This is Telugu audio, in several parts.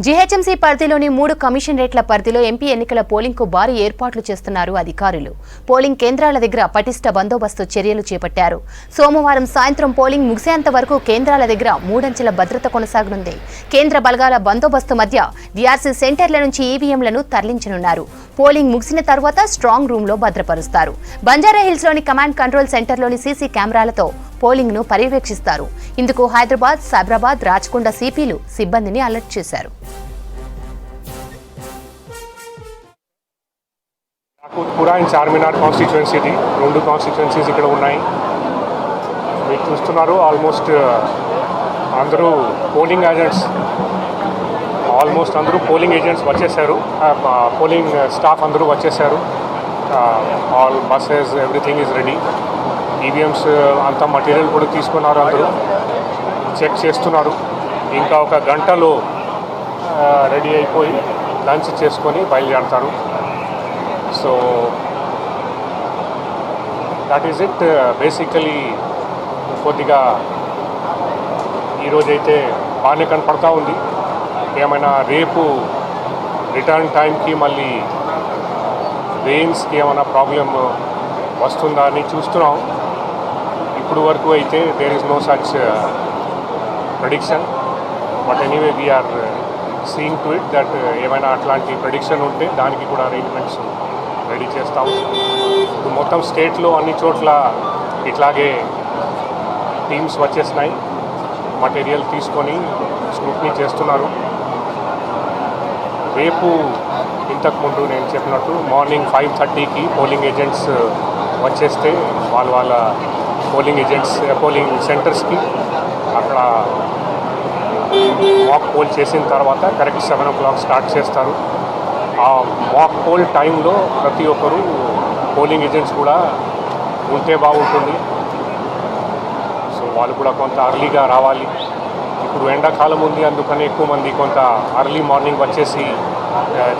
జీహెచ్ఎంసీ పరిధిలోని 3 కమిషనరేట్ల పరిధిలో ఎంపీ ఎన్నికల పోలింగ్కు భారీ ఏర్పాట్లు చేస్తున్నారు అధికారులు. పోలింగ్ కేంద్రాల దగ్గర పటిష్ట బందోబస్తు చర్యలు చేపట్టారు. సోమవారం సాయంత్రం పోలింగ్ ముగిసేంత వరకు కేంద్రాల దగ్గర 3 అంచెల భద్రత కొనసాగనుంది. కేంద్ర బలగాల బందోబస్తు మధ్య డిఆర్సీ సెంటర్ల నుంచి ఈవీఎంలను తరలించనున్నారు. పోలింగ్ ముగిసిన తర్వాత స్ట్రాంగ్ రూమ్ లో భద్రపరుస్తారు. బంజారాహిల్స్లోని కమాండ్ కంట్రోల్ సెంటర్లోని సీసీ కెమెరాలతో పోలింగ్ ను పర్యవేక్షిస్తారు. ఇందుకు హైదరాబాద్, సైబరాబాద్, రాచకొండ సిపిలు సిబ్బందిని అలర్ట్ చేశారు. पूरा इन चारमीनार కాన్స్టిట్యుయెన్సీ ది 2 కాన్స్టిట్యుయెన్సీస్ ఇక్కడ ఉన్నాయి. మీరు చూస్తున్నారు ఆల్మోస్ట్ అందరూ పోలింగ్ ఏజెంట్స్ వచ్చేసారు. పోలింగ్ స్టాఫ్ అందరూ వచ్చేసారు. All buses everything is ready. EVMs అంత మటీరియల్ కూడా తీసుకున్నారు. అందరూ చెక్ చేస్తున్నారు. ఇంకా ఒక గంటలో రెడీ అయిపోయి లంచ్ చేసుకొని బయలుదేరతారు. So that is it. Basically కొద్దిగా ఈరోజైతే బాగానే కనపడతా ఉంది. ఏమైనా రేపు రిటర్న్ టైంకి మళ్ళీ రెయిన్స్కి ఏమైనా ప్రాబ్లం వస్తుందా అని చూస్తున్నాం. ఇప్పుడు వరకు అయితే there is no such prediction. But anyway we are seeing to it that ఏమైనా అట్లాంటి ప్రెడిక్షన్ ఉంటే దానికి కూడా అరేంజ్మెంట్స్ రెడీ చేస్తాం. ఇప్పుడు మొత్తం స్టేట్లో అన్ని చోట్ల ఇట్లాగే టీమ్స్ వచ్చేసినాయి. మటీరియల్ తీసుకొని స్క్రూట్నీ చేస్తున్నారు. రేపు ఇంతకుముందు నేను చెప్పినట్టు మార్నింగ్ 5:30కి పోలింగ్ ఏజెంట్స్ వచ్చేస్తే వాళ్ళ పోలింగ్ సెంటర్స్కి అక్కడ మాక్ పోల్ చేసిన తర్వాత కరెక్ట్ 7 o'clock స్టార్ట్ చేస్తారు. ఆ మాక్ పోల్ టైంలో ప్రతి ఒక్కరు పోలింగ్ ఏజెంట్స్ కూడా ఉంటే బాగుంటుంది. సో వాళ్ళు కూడా కొంత అర్లీగా రావాలి. ఇప్పుడు ఎండాకాలం ఉంది, అందుకని ఎక్కువ మంది కొంత అర్లీ మార్నింగ్ వచ్చేసి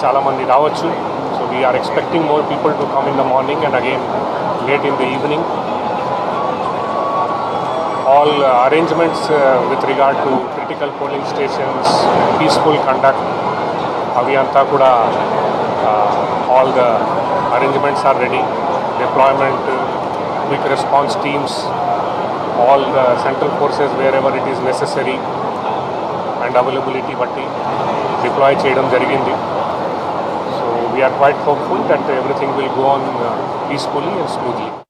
చాలామంది రావచ్చు. So we are expecting more people to come in the morning and again late in the evening. All arrangements with regard to critical polling stations, peaceful conduct, aviyanta kuda all the arrangements are ready. Deployment, quick response teams, all the central forces wherever it is necessary and availability batti deploy cheyadam jarigindi. So we are quite hopeful that everything will go on peacefully and smoothly.